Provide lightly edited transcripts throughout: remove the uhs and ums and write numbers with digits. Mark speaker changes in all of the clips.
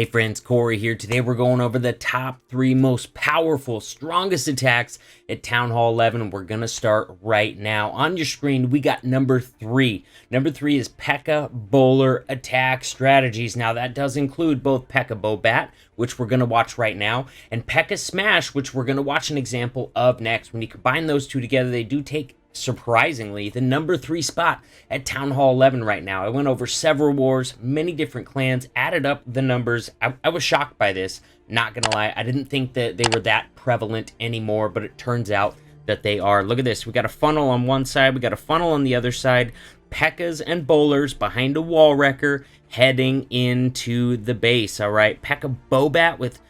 Speaker 1: Hey friends, Corey here. Today we're going over the top 3 most powerful, strongest attacks at Town Hall 11. We're going to start right now. On your screen, we got number 3. Number 3 is Pekka Bowler attack strategies. Now that does include both Pekka Bobat, which we're going to watch right now, and Pekka Smash, which we're going to watch an example of next. When you combine those two together, they do take, surprisingly, the number 3 spot at Town Hall 11 right now. I went over several wars, many different clans, added up the numbers. I was shocked by this, not gonna lie. I didn't think that they were that prevalent anymore, but it turns out that they are. Look at this. We got a funnel on one side, we got a funnel on the other side. Pekkas and bowlers behind a wall wrecker heading into the base. All right, Pekka Bobat with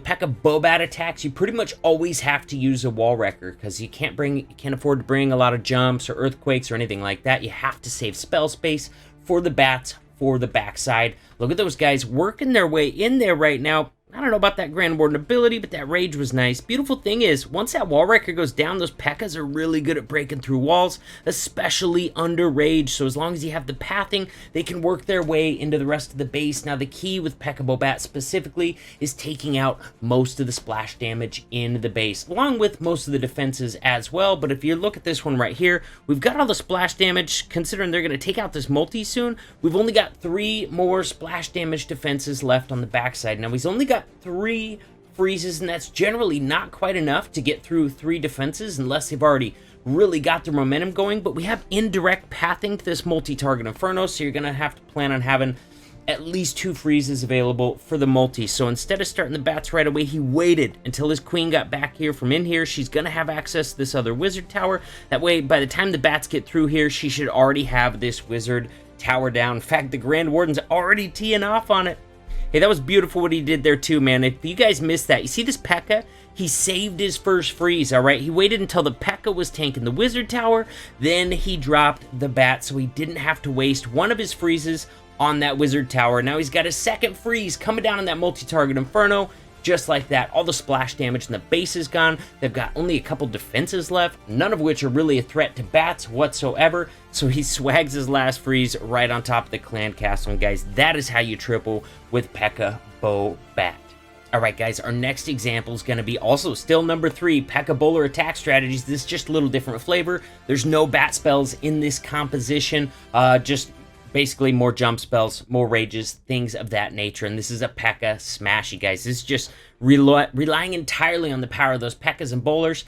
Speaker 1: Pekka Bobat attacks, you pretty much always have to use a wall wrecker because you can't afford to bring a lot of jumps or earthquakes or anything like that. You have to save spell space for the bats for the backside. Look at those guys working their way in there right now. I don't know about that Grand Warden ability, but that rage was nice. Beautiful thing is, once that wall wrecker goes down, those Pekkas are really good at breaking through walls, especially under rage. So as long as you have the pathing, they can work their way into the rest of the base. Now the key with Pekka Bobat specifically is taking out most of the splash damage in the base, along with most of the defenses as well. But if you look at this one right here, we've got all the splash damage. Considering they're going to take out this multi soon, we've only got 3 more splash damage defenses left on the backside. Now he's only got 3 freezes, and that's generally not quite enough to get through 3 defenses unless they've already really got their momentum going. But we have indirect pathing to this multi-target Inferno, so you're going to have to plan on having at least 2 freezes available for the multi. So instead of starting the bats right away, he waited until his queen got back here from in here. She's going to have access to this other wizard tower. That way, by the time the bats get through here, she should already have this wizard tower down. In fact, the Grand Warden's already teeing off on it. Hey, that was beautiful what he did there too, man. If you guys missed that, you see this Pekka? He saved his first freeze, all right? He waited until the Pekka was tanking the wizard tower, then he dropped the bat, so he didn't have to waste one of his freezes on that wizard tower. Now he's got a second freeze coming down on that multi-target Inferno. Just like that, all the splash damage in the base is gone. They've got only a couple defenses left, none of which are really a threat to bats whatsoever. So he swags his last freeze right on top of the clan castle. And guys, that is how you triple with Pekka Bobat. Alright guys, our next example is going to be also still number 3, Pekka Bowler attack strategies. This is just a little different flavor. There's no bat spells in this composition, just basically more jump spells, more rages, things of that nature. And this is a Pekka Smash, you guys. This is just relying entirely on the power of those Pekkas and bowlers,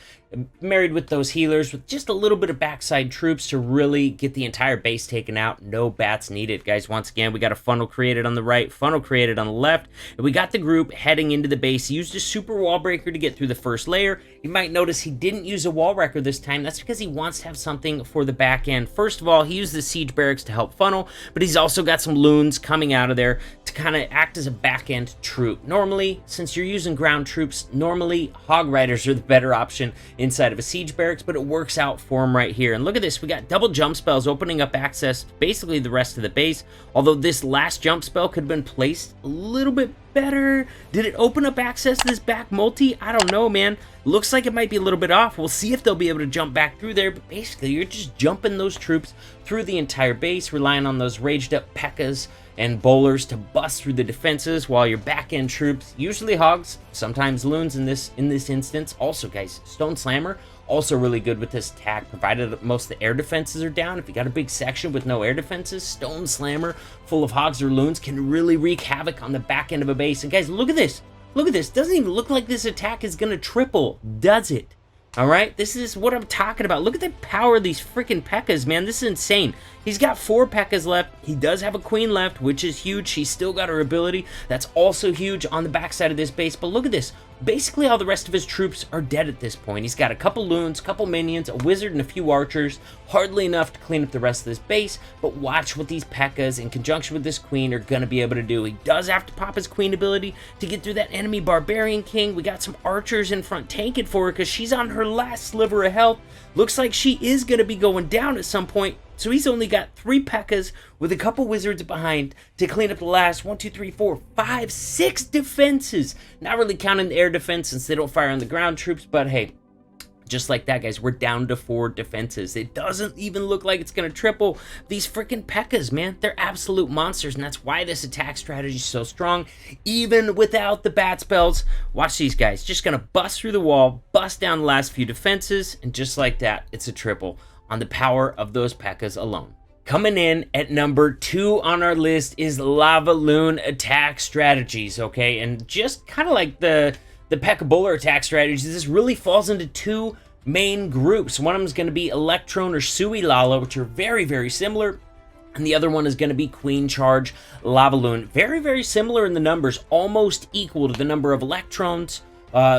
Speaker 1: married with those healers, with just a little bit of backside troops to really get the entire base taken out. No bats needed, guys. Once again, we got a funnel created on the right, funnel created on the left, and we got the group heading into the base. He used a super wall breaker to get through the first layer. You might notice he didn't use a wall wrecker this time. That's because he wants to have something for the back end. First of all, he used the siege barracks to help funnel, but he's also got some loons coming out of there to kind of act as a back end troop. Normally, since you're using ground troops, normally hog riders are the better option inside of a siege barracks, but it works out for him right here. And look at this, we got double jump spells opening up access to basically the rest of the base, although this last jump spell could have been placed a little bit better. Did it open up access to this back multi? I don't know, man. Looks like it might be a little bit off. We'll see if they'll be able to jump back through there, but basically you're just jumping those troops through the entire base, relying on those raged up Pekkas and bowlers to bust through the defenses, while your back end troops, usually hogs, sometimes loons in this instance. Also guys, Stone Slammer also really good with this attack, provided that most of the air defenses are down. If you got a big section with no air defenses, Stone Slammer full of hogs or loons can really wreak havoc on the back end of a base. And guys, look at this. Look at this. Doesn't even look like this attack is going to triple, does it? Alright, this is what I'm talking about. Look at the power of these freaking Pekkas, man. This is insane. He's got 4 Pekkas left. He does have a queen left, which is huge. She's still got her ability. That's also huge on the backside of this base. But look at this. Basically, all the rest of his troops are dead at this point. He's got a couple loons, couple minions, a wizard, and a few archers. Hardly enough to clean up the rest of this base, but watch what these Pekkas, in conjunction with this queen, are going to be able to do. He does have to pop his queen ability to get through that enemy barbarian king. We got some archers in front tanking for her because she's on her last sliver of health. Looks like she is going to be going down at some point. So he's only got 3 Pekkas with a couple wizards behind to clean up the last 1, 2, 3, 4, 5, 6 defenses. Not really counting the air defense since they don't fire on the ground troops, but hey, Just like that, guys, we're down to 4 defenses. It doesn't even look like it's going to triple. These freaking Pekkas, man, they're absolute monsters, and that's why this attack strategy is so strong, even without the bat spells. Watch these guys. Just going to bust through the wall, bust down the last few defenses, and just like that, it's a triple on the power of those Pekkas alone. Coming in at number 2 on our list is Lavaloon attack strategies, okay? And just kind of like the Pekka Bowler attack strategies, this really falls into 2 main groups. One of them is going to be Electron or Sui Lala, which are very, very similar. And the other one is going to be Queen Charge Lavaloon. Very, very similar in the numbers, almost equal to the number of Electrons,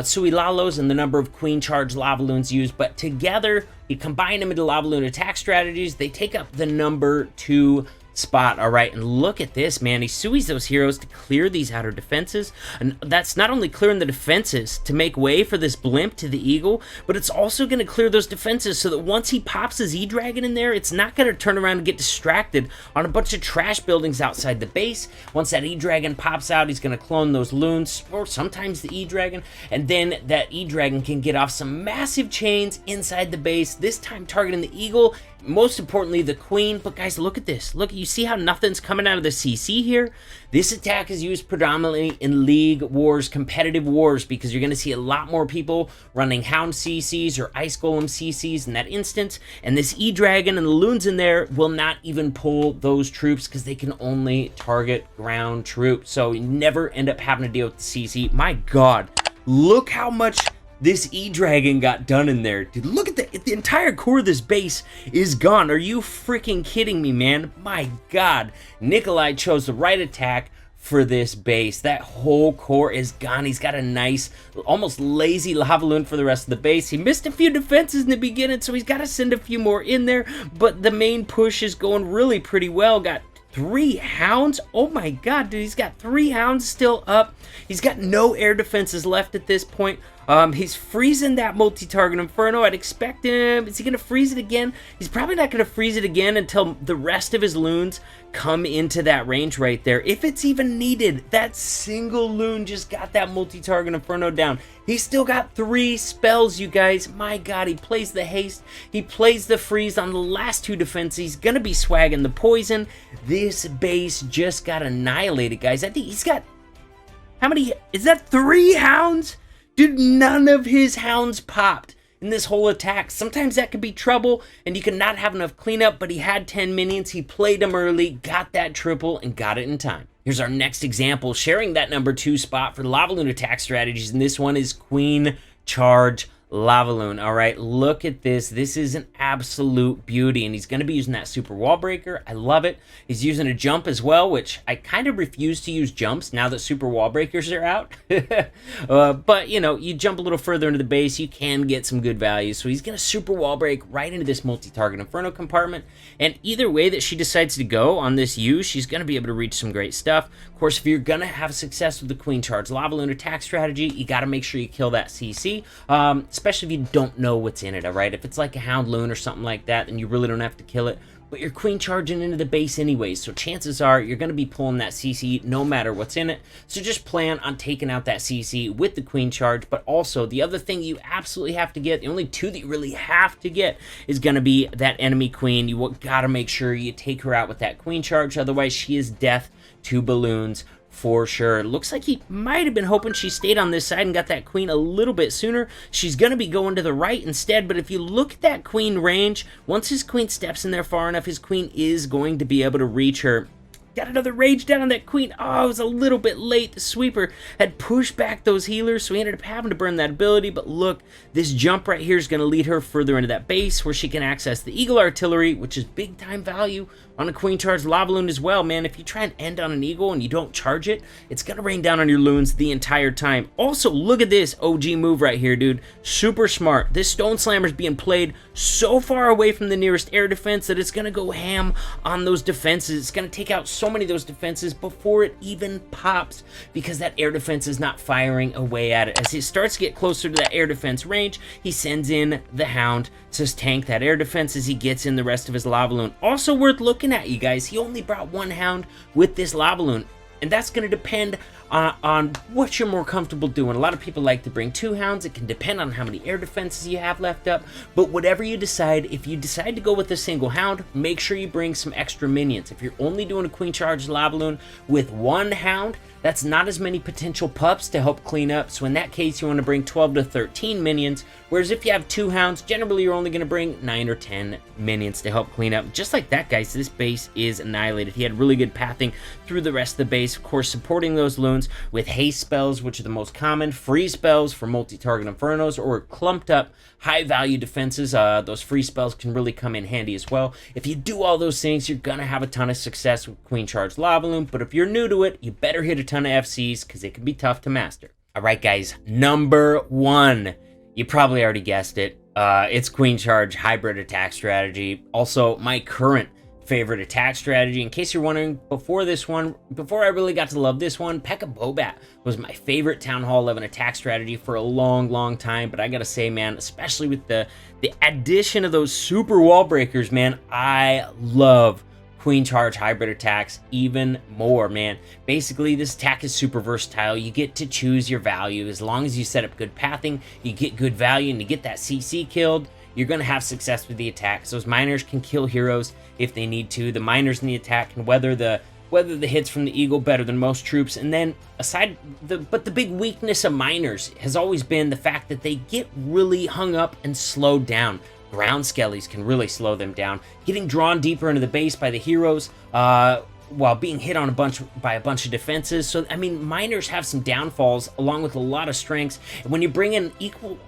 Speaker 1: Sui Lalos, and the number of Queen Charge Lavaloons used. But together, you combine them into Lavaloon attack strategies, they take up the number 2 spot. All right, and look at this, man. He suis those heroes to clear these outer defenses, and that's not only clearing the defenses to make way for this blimp to the eagle, but it's also going to clear those defenses so that once he pops his E-Dragon in there, it's not going to turn around and get distracted on a bunch of trash buildings outside the base. Once that E-Dragon pops out, he's going to clone those loons, or sometimes the E-Dragon, and then that E-Dragon can get off some massive chains inside the base, this time targeting the eagle, most importantly the queen. But guys, look at this. Look, you see how nothing's coming out of the CC here? This attack is used predominantly in League Wars, competitive wars, because you're going to see a lot more people running Hound CCs or Ice Golem CCs in that instance, and this E-Dragon and the loons in there will not even pull those troops because they can only target ground troops, so you never end up having to deal with the CC. My god, look how much this E-Dragon got done in there. Dude, look at the entire core of this base is gone. Are you freaking kidding me, man? My god. Nikolai chose the right attack for this base. That whole core is gone. He's got a nice, almost lazy Lavaloon for the rest of the base. He missed a few defenses in the beginning, so he's got to send a few more in there, but the main push is going really pretty well. Got 3 hounds. Oh my god, dude, he's got 3 hounds still up. He's got no air defenses left at this point. He's freezing that multi-target Inferno. I'd expect him. Is he going to freeze it again? He's probably not going to freeze it again until the rest of his loons come into that range right there, if it's even needed. That single loon just got that multi-target Inferno down. He's still got 3 spells, you guys. My god, he plays the haste. He plays the freeze on the last 2 defenses. He's going to be swagging the poison. This base just got annihilated, guys. I think he's got... How many... Is that 3 hounds? Dude, none of his hounds popped in this whole attack. Sometimes that could be trouble, and you can not have enough cleanup, but he had 10 minions. He played them early, got that triple, and got it in time. Here's our next example, sharing that number 2 spot for Lavaloon attack strategies, and this one is Queen Charge Lavaloon. All right, look at this. This is an absolute beauty, and he's going to be using that super wall breaker. I love it. He's using a jump as well, which I kind of refuse to use jumps now that super wall breakers are out. But you know, you jump a little further into the base, you can get some good value. So he's going to super wall break right into this multi-target Inferno compartment, and either way that she decides to go on this use, she's going to be able to reach some great stuff. Of course, if you're going to have success with the Queen Charge Lavaloon attack strategy, you got to make sure you kill that CC, especially if you don't know what's in it. All right, if it's like a Hound Loon or something like that, then you really don't have to kill it, but you're queen charging into the base anyways, so chances are you're going to be pulling that CC no matter what's in it. So just plan on taking out that CC with the queen charge. But also the other thing you absolutely have to get, the only 2 that you really have to get, is going to be that enemy queen. You got to make sure you take her out with that queen charge, otherwise she is death to balloons for sure. It looks like he might have been hoping she stayed on this side and got that queen a little bit sooner. She's going to be going to the right instead, but if you look at that queen range, once his queen steps in there far enough, his queen is going to be able to reach her. Got another rage down on that queen. Oh, it was a little bit late. The sweeper had pushed back those healers, so he ended up having to burn that ability. But look, this jump right here is going to lead her further into that base where she can access the Eagle Artillery, which is big time value on a Queen Charge Lavaloon as well, man. If you try and end on an Eagle and you don't charge it, it's going to rain down on your loons the entire time. Also, look at this OG move right here, dude. Super smart. This Stone Slammer is being played so far away from the nearest air defense that it's going to go ham on those defenses. It's going to take out so many of those defenses before it even pops because that air defense is not firing away at it. As he starts to get closer to that air defense range, he sends in the Hound to tank that air defense as he gets in the rest of his Lavaloon. Also worth looking at, you guys, he only brought 1 Hound with this Lavaloon, and that's going to depend on what you're more comfortable doing. A lot of people like to bring 2 hounds. It can depend on how many air defenses you have left up, but whatever you decide, if you decide to go with a single hound, make sure you bring some extra minions. If you're only doing a queen charge Lavaloon with 1 hound, that's not as many potential pups to help clean up, so in that case you want to bring 12 to 13 minions, whereas if you have 2 hounds, generally you're only going to bring 9 or 10 minions to help clean up. Just like that, guys, this base is annihilated. He had really good pathing through the rest of the base, of course supporting those loons with haste spells, which are the most common, freeze spells for multi-target infernos, or clumped up high value defenses. Those free spells can really come in handy as well. If you do all those things, you're gonna have a ton of success with queen charge Lavaloon, but if you're new to it, you better hit a ton of FCs because it can be tough to master. All right, guys, number 1, you probably already guessed it. It's queen charge hybrid attack strategy, also my current favorite attack strategy. In case you're wondering, before I really got to love this one, Pekka Bobat was my favorite Town Hall 11 attack strategy for a long time, but I gotta say, man, especially with the addition of those super wall breakers, man, I love queen charge hybrid attacks even more, man. Basically, this attack is super versatile. You get to choose your value. As long as you set up good pathing, you get good value, and you get that CC killed, you're going to have success with the attacks. Those miners can kill heroes if they need to. The miners in the attack can weather the hits from the eagle better than most troops. And then but the big weakness of miners has always been the fact that they get really hung up and slowed down. Ground skellies can really slow them down, getting drawn deeper into the base by the heroes, while being hit on by a bunch of defenses. So, I mean, miners have some downfalls along with a lot of strengths. And when you bring in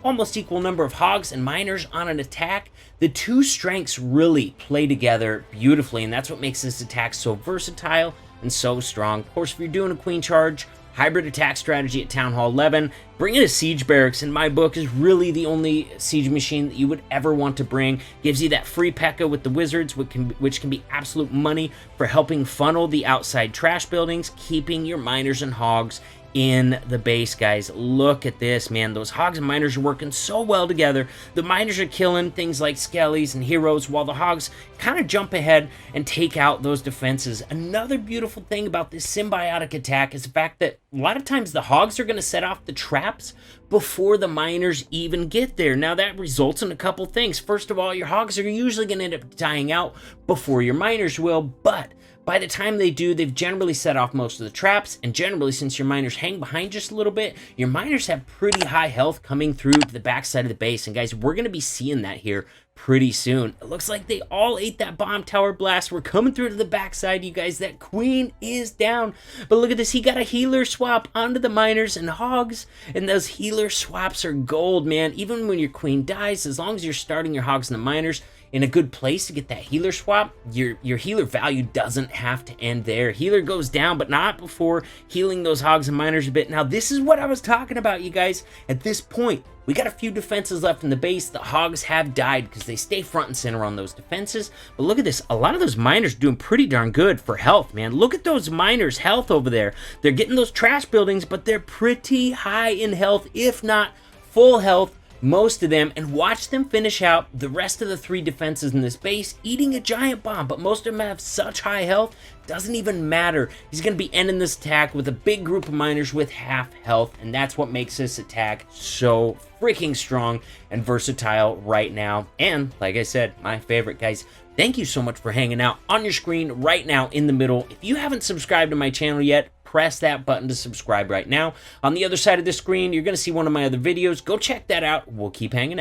Speaker 1: almost equal number of hogs and miners on an attack, the 2 strengths really play together beautifully, and that's what makes this attack so versatile and so strong. Of course, if you're doing a queen charge hybrid attack strategy at Town Hall 11, bringing a siege barracks in my book is really the only siege machine that you would ever want to bring. Gives you that free Pekka with the wizards, which can be absolute money for helping funnel the outside trash buildings, keeping your miners and hogs in the base. Guys, look at this, man. Those hogs and miners are working so well together. The miners are killing things like skellies and heroes, while the hogs kind of jump ahead and take out those defenses. Another beautiful thing about this symbiotic attack is the fact that a lot of times the hogs are going to set off the traps before the miners even get there. Now that results in a couple things. First of all, your hogs are usually going to end up dying out before your miners will, but by the time they do, they've generally set off most of the traps, and generally, since your miners hang behind just a little bit, your miners have pretty high health coming through to the backside of the base. And guys, we're going to be seeing that here pretty soon. It looks like they all ate that bomb tower blast. We're coming through to the backside, you guys. That queen is down. But look at this. He got a healer swap onto the miners and hogs, and those healer swaps are gold, man. Even when your queen dies, as long as you're starting your hogs and the miners in a good place to get that healer swap, your healer value doesn't have to end there. Healer goes down, but not before healing those hogs and miners a bit. Now, this is what I was talking about, you guys. At this point, we got a few defenses left in the base. The hogs have died because they stay front and center on those defenses. But look at this. A lot of those miners doing pretty darn good for health, man. Look at those miners' health over there. They're getting those trash buildings, but they're pretty high in health, if not full health, most of them. And watch them finish out the rest of the 3 defenses in this base, eating a giant bomb. But most of them have such high health, doesn't even matter. He's going to be ending this attack with a big group of miners with half health, and that's what makes this attack so freaking strong and versatile right now. And like I said, my favorite, guys. Thank you so much for hanging out. On your screen right now in the middle, if you haven't subscribed to my channel yet, press that button to subscribe right now. On the other side of the screen, you're going to see one of my other videos. Go check that out. We'll keep hanging out.